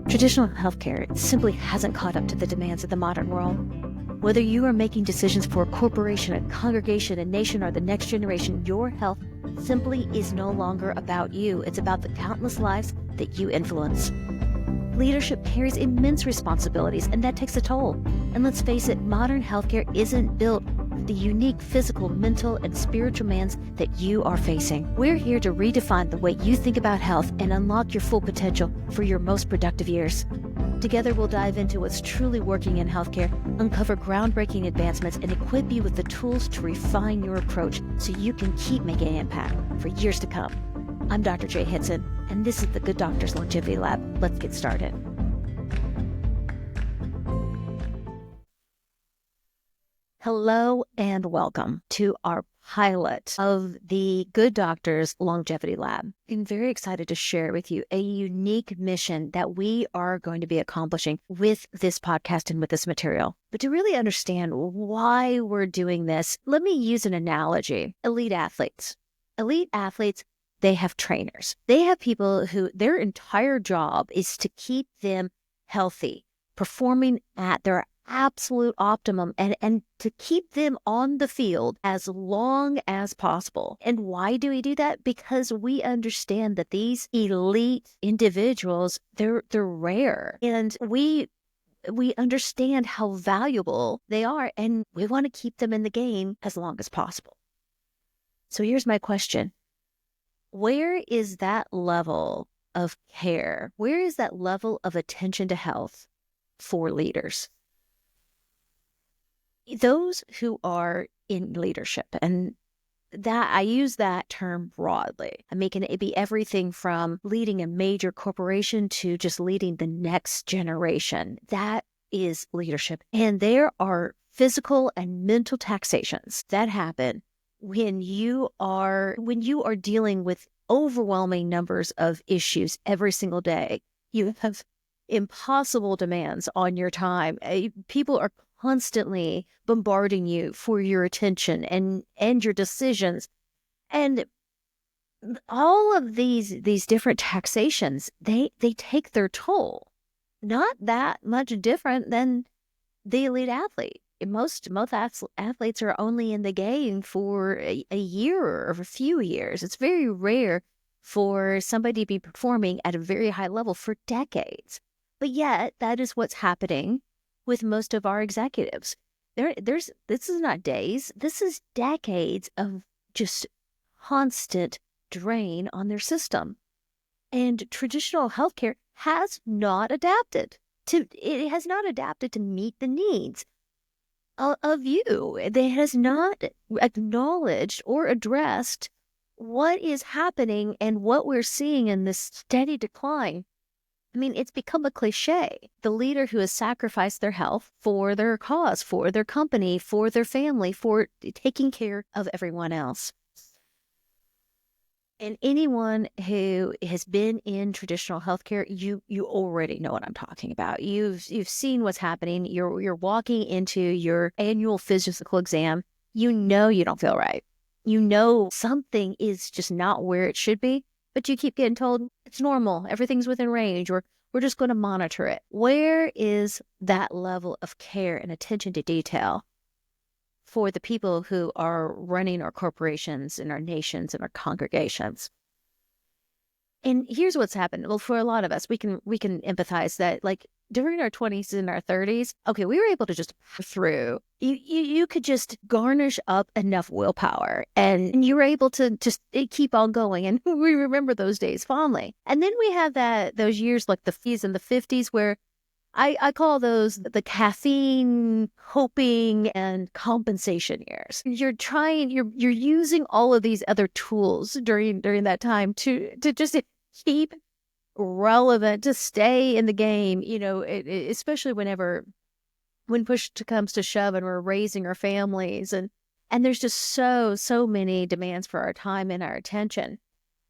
Traditional healthcare simply hasn't caught up to the demands of the modern world. Whether you are making decisions for a corporation, a congregation, a nation, or the next generation, your health simply is no longer about you. It's about the countless lives that you influence. Leadership carries immense responsibilities, and that takes a toll. And let's face it, modern healthcare isn't built for the unique physical, mental, and spiritual demands that you are facing. We're here to redefine the way you think about health and unlock your full potential for your most productive years. Together, we'll dive into what's truly working in healthcare, uncover groundbreaking advancements, and equip you with the tools to refine your approach so you can keep making an impact for years to come. I'm Dr. Jay Hitson, and this is the Good Doctors Longevity Lab. Let's get started. Hello and welcome to our pilot of the Good Doctors Longevity Lab. I'm very excited to share with you a unique mission that we are going to be accomplishing with this podcast and with this material. But to really understand why we're doing this, let me use an analogy. Elite athletes, they have trainers. They have people who their entire job is to keep them healthy, performing at their absolute optimum and to keep them on the field as long as possible. And why do we do that? Because we understand that these elite individuals, they're rare. And we understand how valuable they are, and we want to keep them in the game as long as possible. So here's my question. Where is that level of care? Where is that level of attention to health for leaders? Those who are in leadership, and that I use that term broadly. I mean, it be everything from leading a major corporation to just leading the next generation. That is leadership. And there are physical and mental taxations that happen when you are dealing with overwhelming numbers of issues every single day. You have impossible demands on your time. People are constantly bombarding you for your attention and your decisions. And all of these different taxations, they take their toll. Not that much different than the elite athlete. Most athletes are only in the game for a year or a few years. It's very rare for somebody to be performing at a very high level for decades. But yet, that is what's happening with most of our executives. This is not days. This is decades of just constant drain on their system. And traditional healthcare has not adapted to meet the needs of you. It has not acknowledged or addressed what is happening and what we're seeing in this steady decline. I mean, it's become a cliche. The leader who has sacrificed their health for their cause, for their company, for their family, for taking care of everyone else. And anyone who has been in traditional healthcare, you already know what I'm talking about. You've seen what's happening. You're walking into your annual physical exam. You know you don't feel right. You know something is just not where it should be, but you keep getting told it's normal. Everything's within range, or we're just going to monitor it. Where is that level of care and attention to detail for the people who are running our corporations and our nations and our congregations? And here's what's happened. Well, for a lot of us, we can empathize that, like, during our 20s and our 30s, okay, we were able to just power through. You could just garnish up enough willpower, and you were able to just keep on going. And we remember those days fondly. And then we have those years like the 40s and the 50s where I call those the caffeine, coping, and compensation years. You're using all of these other tools during that time to just keep relevant, to stay in the game, especially when push comes to shove and we're raising our families, and there's just so many demands for our time and our attention.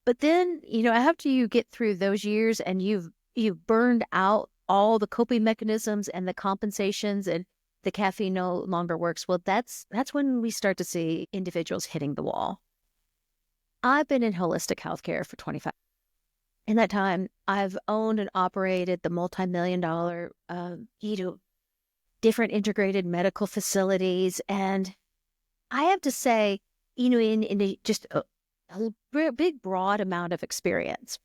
But then, after you get through those years and you've burned out all the coping mechanisms and the compensations, and the caffeine no longer works, well, that's when we start to see individuals hitting the wall. I've been in holistic healthcare for 25 years. In that time, I've owned and operated the multi-million-dollar, different integrated medical facilities. And I have to say, just a big, broad amount of experience,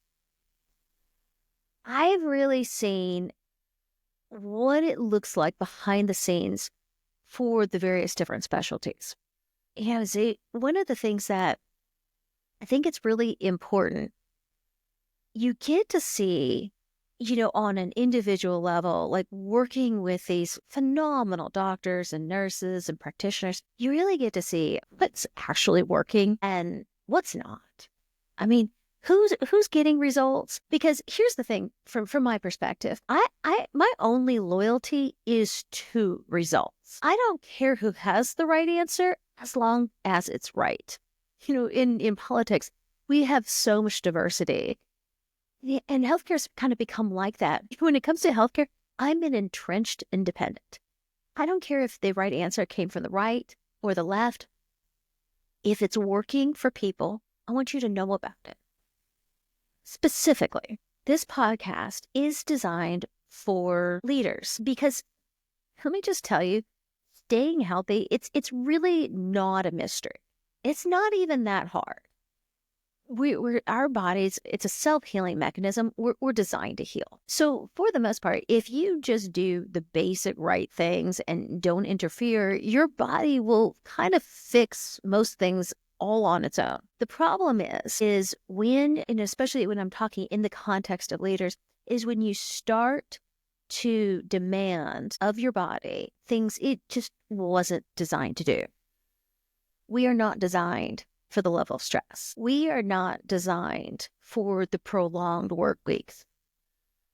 I've really seen what it looks like behind the scenes for the various different specialties. One of the things that I think it's really important, you get to see, on an individual level, like working with these phenomenal doctors and nurses and practitioners, you really get to see what's actually working and what's not. I mean, who's getting results? Because here's the thing, from my perspective, my only loyalty is to results. I don't care who has the right answer as long as it's right. In politics, we have so much diversity. Yeah, and healthcare's kind of become like that. When it comes to healthcare, I'm an entrenched independent. I don't care if the right answer came from the right or the left. If it's working for people, I want you to know about it. Specifically, this podcast is designed for leaders because, let me just tell you, staying healthy, it's really not a mystery. It's not even that hard. We're our bodies, it's a self-healing mechanism. We're designed to heal. So for the most part, if you just do the basic right things and don't interfere, your body will kind of fix most things all on its own. The problem is when, and especially when I'm talking in the context of leaders, is when you start to demand of your body things it just wasn't designed to do. We are not designed for the level of stress. We are not designed for the prolonged work weeks.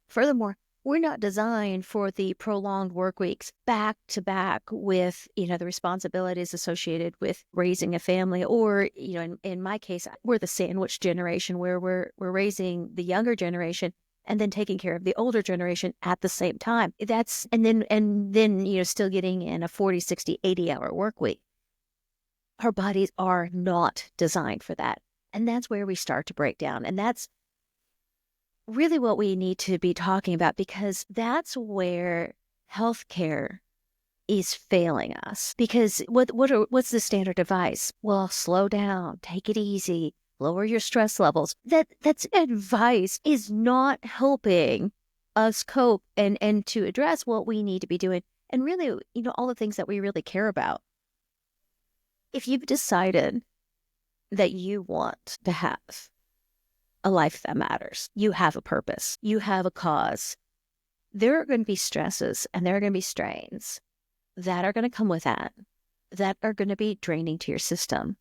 Furthermore, we're not designed for the prolonged work weeks back to back with, the responsibilities associated with raising a family. Or, in my case, we're the sandwich generation where we're raising the younger generation and then taking care of the older generation at the same time. And then still getting in a 40, 60, 80-hour work week. Our bodies are not designed for that. And that's where we start to break down. And that's really what we need to be talking about, because that's where healthcare is failing us. Because what's the standard advice? Well, slow down, take it easy, lower your stress levels. That's advice is not helping us cope and to address what we need to be doing. And really, all the things that we really care about. If you've decided that you want to have a life that matters, you have a purpose, you have a cause, there are going to be stresses and there are going to be strains that are going to come with that are going to be draining to your system.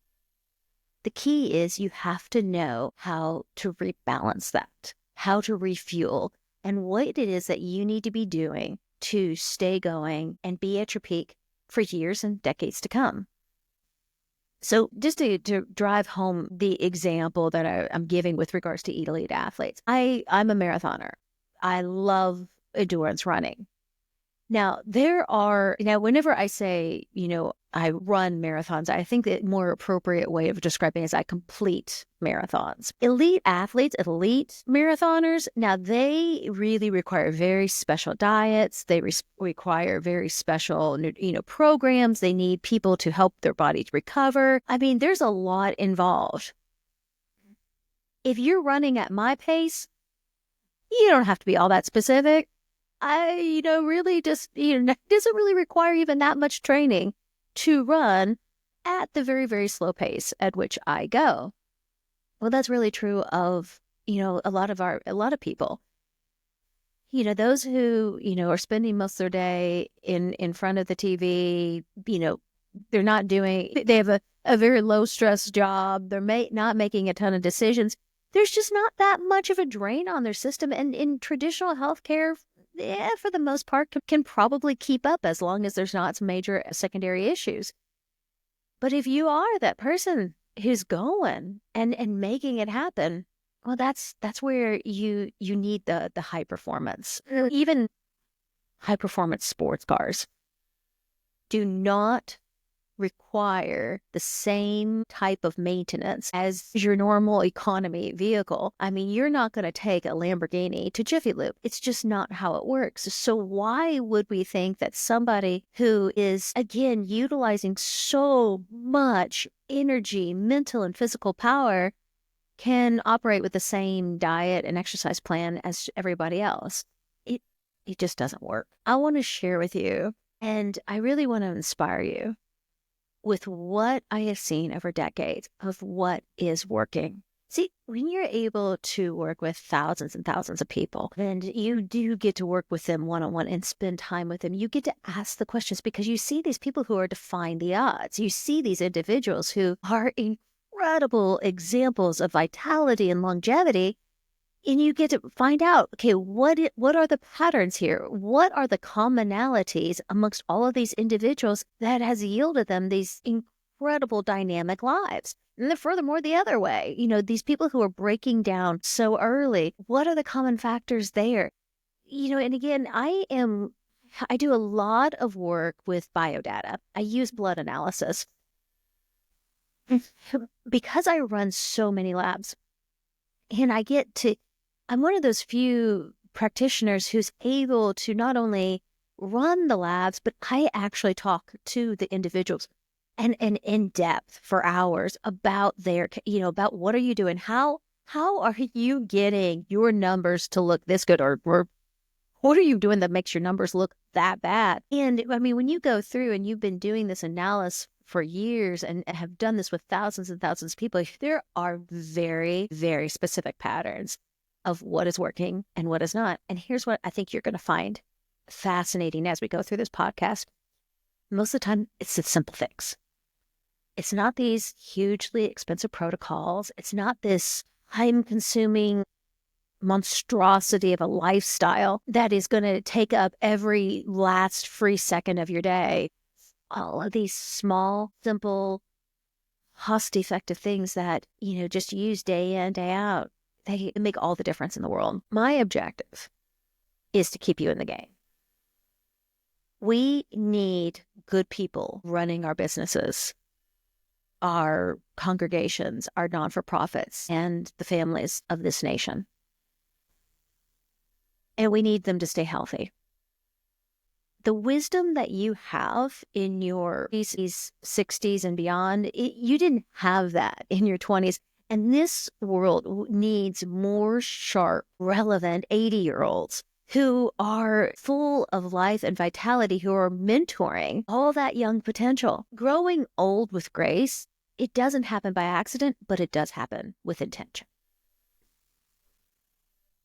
The key is you have to know how to rebalance that, how to refuel, and what it is that you need to be doing to stay going and be at your peak for years and decades to come. So just to drive home the example that I'm giving with regards to elite athletes, I'm a marathoner. I love endurance running. Now, whenever I say, I run marathons, I think the more appropriate way of describing it is I complete marathons. Elite athletes, elite marathoners, now they really require very special diets. They require very special, programs. They need people to help their bodies recover. I mean, there's a lot involved. If you're running at my pace, you don't have to be all that specific. I, really just, doesn't really require even that much training to run at the very, very slow pace at which I go. Well, that's really true of, a lot of people. Those who, are spending most of their day in front of the TV, they have a very low stress job. They're not making a ton of decisions. There's just not that much of a drain on their system. And in traditional healthcare, for the most part, can probably keep up as long as there's not some major secondary issues. But if you are that person who's going and making it happen, well, that's where you need the high performance. Even high performance sports cars do not require the same type of maintenance as your normal economy vehicle. I mean, you're not going to take a Lamborghini to Jiffy Lube. It's just not how it works. So why would we think that somebody who is, again, utilizing so much energy, mental and physical power can operate with the same diet and exercise plan as everybody else? It just doesn't work. I want to share with you, and I really want to inspire you with what I have seen over decades of what is working. See, when you're able to work with thousands and thousands of people, and you do get to work with them one-on-one and spend time with them, you get to ask the questions because you see these people who are defying the odds. You see these individuals who are incredible examples of vitality and longevity. And you get to find out, okay, what are the patterns here? What are the commonalities amongst all of these individuals that has yielded them these incredible dynamic lives? And then furthermore, the other way, these people who are breaking down so early, what are the common factors there? And again, I do a lot of work with biodata. I use blood analysis because I run so many labs, and I'm one of those few practitioners who's able to not only run the labs, but I actually talk to the individuals and in depth for hours about about what are you doing? How are you getting your numbers to look this good? Or what are you doing that makes your numbers look that bad? And I mean, when you go through and you've been doing this analysis for years and have done this with thousands and thousands of people, there are very, very specific patterns of what is working and what is not. And here's what I think you're going to find fascinating as we go through this podcast. Most of the time, it's the simple things. It's not these hugely expensive protocols. It's not this time-consuming monstrosity of a lifestyle that is going to take up every last free second of your day. All of these small, simple, cost-effective things that, just use day in, day out, they make all the difference in the world. My objective is to keep you in the game. We need good people running our businesses, our congregations, our non-for-profits, and the families of this nation. And we need them to stay healthy. The wisdom that you have in your 50s, 60s, and beyond, you didn't have that in your 20s. And this world needs more sharp, relevant 80-year-olds who are full of life and vitality, who are mentoring all that young potential. Growing old with grace, it doesn't happen by accident, but it does happen with intention.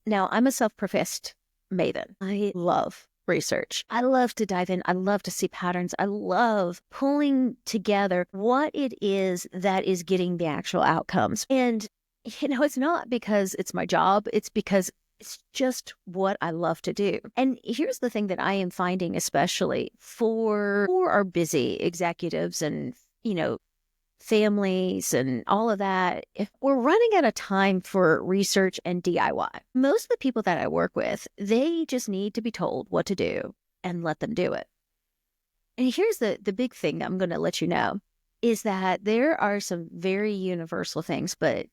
Now, I'm a self-professed maven. I love research. I love to dive in. I love to see patterns. I love pulling together what it is that is getting the actual outcomes. And, it's not because it's my job. It's because it's just what I love to do. And here's the thing that I am finding, especially for our busy executives and, families and all of that, if we're running out of time for research and DIY. Most of the people that I work with, they just need to be told what to do and let them do it. And here's the big thing that I'm going to let you know is that there are some very universal things, but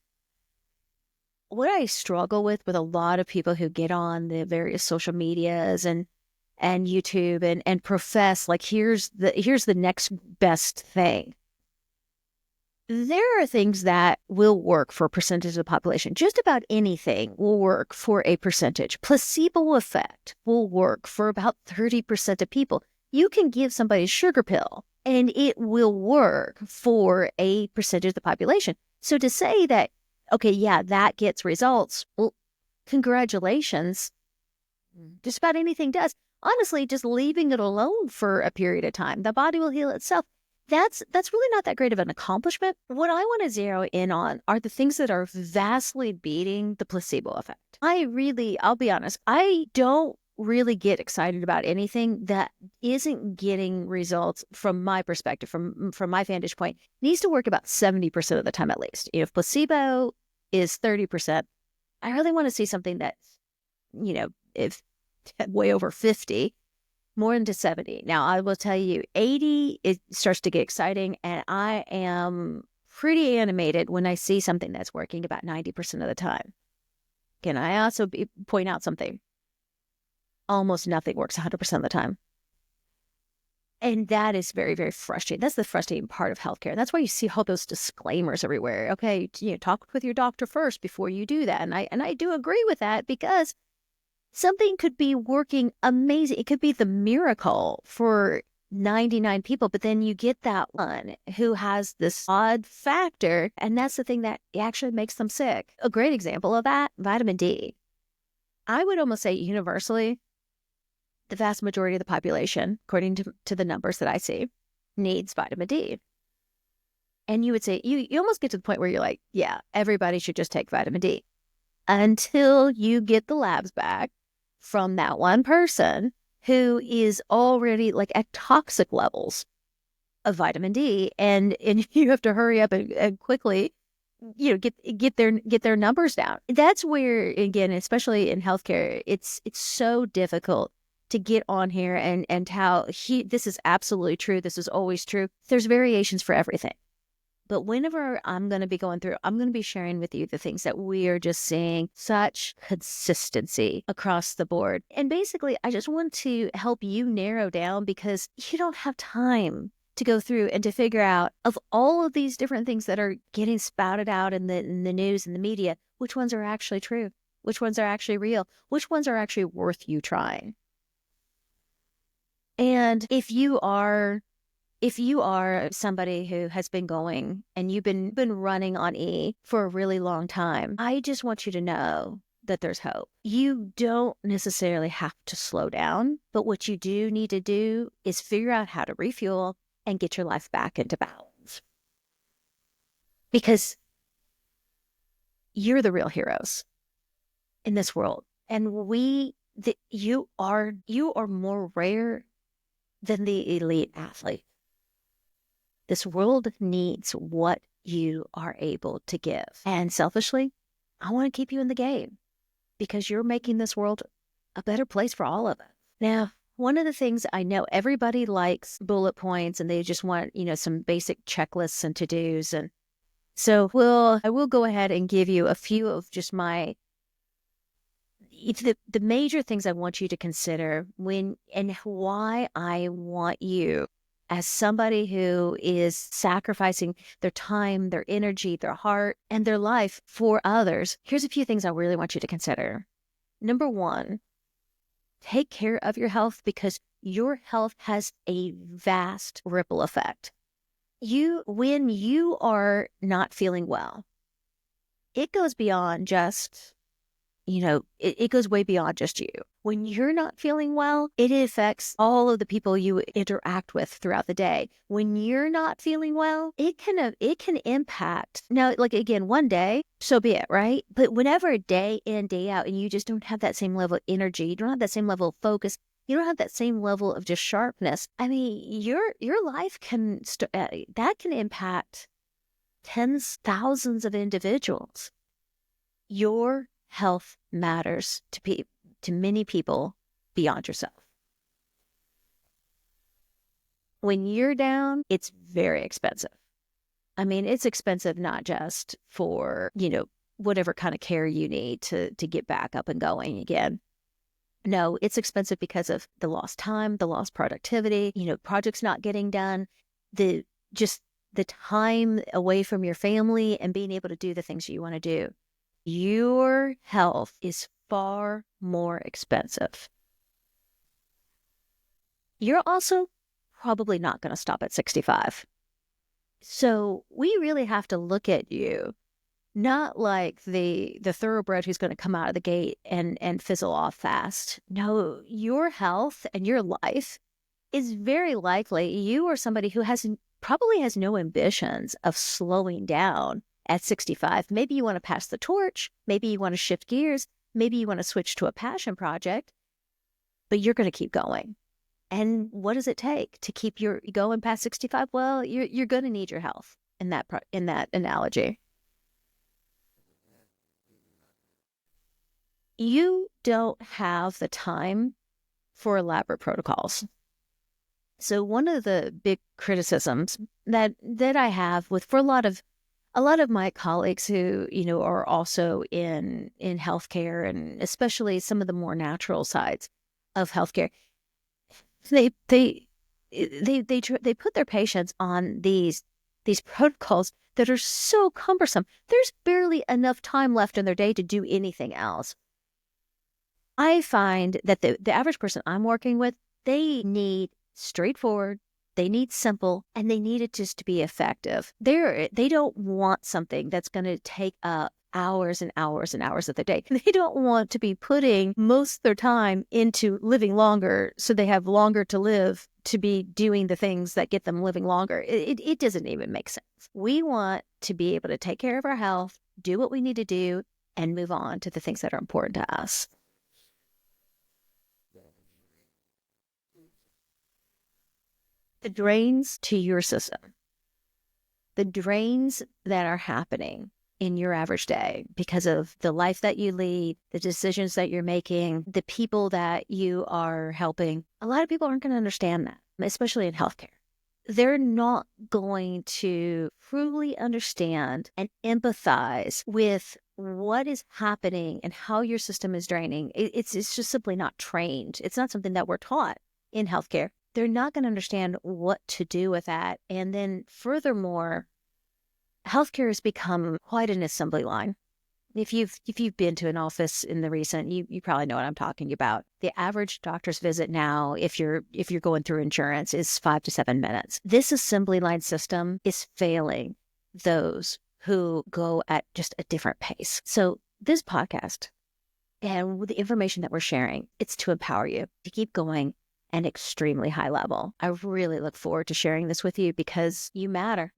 what I struggle with a lot of people who get on the various social medias and YouTube and profess like here's the next best thing. There are things that will work for a percentage of the population. Just about anything will work for a percentage. Placebo effect will work for about 30% of people. You can give somebody a sugar pill and it will work for a percentage of the population. So to say that, okay, yeah, that gets results, well, congratulations. Just about anything does. Honestly, just leaving it alone for a period of time, the body will heal itself. That's really not that great of an accomplishment. What I want to zero in on are the things that are vastly beating the placebo effect. I'll be honest, I don't really get excited about anything that isn't getting results from my perspective, from my vantage point. It needs to work about 70% of the time at least. If placebo is 30%, I really want to see something that's, if way over 50. more into 70. Now, I will tell you, 80, it starts to get exciting, and I am pretty animated when I see something that's working about 90% of the time. Can I also point out something? Almost nothing works 100% of the time. And that is very, very frustrating. That's the frustrating part of healthcare. That's why you see all those disclaimers everywhere. Okay, talk with your doctor first before you do that. And I do agree with that, because something could be working amazing. It could be the miracle for 99 people, but then you get that one who has this odd factor, and that's the thing that actually makes them sick. A great example of that, vitamin D. I would almost say universally, the vast majority of the population, according to the numbers that I see, needs vitamin D. And you would say, you almost get to the point where you're like, yeah, everybody should just take vitamin D, until you get the labs back from that one person who is already like at toxic levels of vitamin D, and you have to hurry up and quickly, get their numbers down. That's where, again, especially in healthcare, it's so difficult to get on here and how this is absolutely true. This is always true. There's variations for everything. But whenever I'm going to be going through, I'm going to be sharing with you the things that we are just seeing such consistency across the board. And basically, I just want to help you narrow down, because you don't have time to go through and to figure out, of all of these different things that are getting spouted out in the news and the media, which ones are actually true, which ones are actually real, which ones are actually worth you trying. And if you are somebody who has been going and you've been running on E for a really long time, I just want you to know that there's hope. You don't necessarily have to slow down, but what you do need to do is figure out how to refuel and get your life back into balance. Because you're the real heroes in this world. And you are more rare than the elite athlete. This world needs what you are able to give. And selfishly, I want to keep you in the game, because you're making this world a better place for all of us. Now, one of the things, I know everybody likes bullet points and they just want, some basic checklists and to-dos. And so I will go ahead and give you a few of just the major things I want you to consider and why I want you, as somebody who is sacrificing their time, their energy, their heart, and their life for others. Here's a few things I really want you to consider. Number one, take care of your health, because your health has a vast ripple effect. When you are not feeling well, it goes beyond just, it goes way beyond just you. When you're not feeling well, it affects all of the people you interact with throughout the day. When you're not feeling well, it can impact. Now, like, again, one day, so be it, right? But whenever, day in, day out, and you just don't have that same level of energy, you don't have that same level of focus, you don't have that same level of just sharpness. I mean, your life that can impact tens, thousands of individuals. Your health matters to many people beyond yourself. When you're down, it's very expensive. I mean, it's expensive not just for, whatever kind of care you need to get back up and going again. No, it's expensive because of the lost time, the lost productivity, projects not getting done, the time away from your family and being able to do the things you want to do. Your health is far more expensive. You're also probably not going to stop at 65. So we really have to look at you not like the thoroughbred who's going to come out of the gate and fizzle off fast. No, your health and your life is very likely you are somebody who probably has no ambitions of slowing down at 65. Maybe you want to pass the torch. Maybe you want to shift gears. Maybe you want to switch to a passion project, but you're going to keep going. And what does it take to keep your going past 65? Well, you're going to need your health in that analogy. You don't have the time for elaborate protocols. So one of the big criticisms that I have for a lot of my colleagues who, are also in healthcare, and especially some of the more natural sides of healthcare, they put their patients on these protocols that are so cumbersome. There's barely enough time left in their day to do anything else. I find that the average person I'm working with, they need straightforward, they need simple, and they need it just to be effective. They don't want something that's going to take up hours and hours and hours of their day. They don't want to be putting most of their time into living longer so they have longer to live to be doing the things that get them living longer. It doesn't even make sense. We want to be able to take care of our health, do what we need to do, and move on to the things that are important to us. The drains to your system, the drains that are happening in your average day because of the life that you lead, the decisions that you're making, the people that you are helping. A lot of people aren't going to understand that, especially in healthcare. They're not going to truly understand and empathize with what is happening and how your system is draining. It's just simply not trained. It's not something that we're taught in healthcare. They're not going to understand what to do with that. And then furthermore, healthcare has become quite an assembly line. If you've been to an office in the recent, you probably know what I'm talking about. The average doctor's visit now, if you're going through insurance, is 5 to 7 minutes. This assembly line system is failing those who go at just a different pace. So this podcast and with the information that we're sharing, it's to empower you to keep going at an extremely high level. I really look forward to sharing this with you because you matter.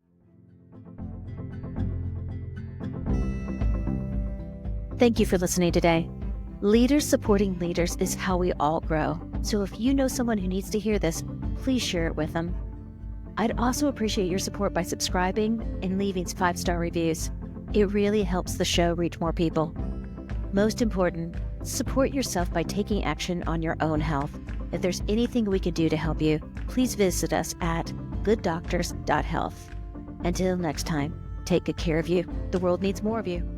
Thank you for listening today. Leaders supporting leaders is how we all grow. So if you know someone who needs to hear this, please share it with them. I'd also appreciate your support by subscribing and leaving 5-star reviews. It really helps the show reach more people. Most important, support yourself by taking action on your own health. If there's anything we can do to help you, please visit us at GoodDoctors.Health. Until next time, take good care of you. The world needs more of you.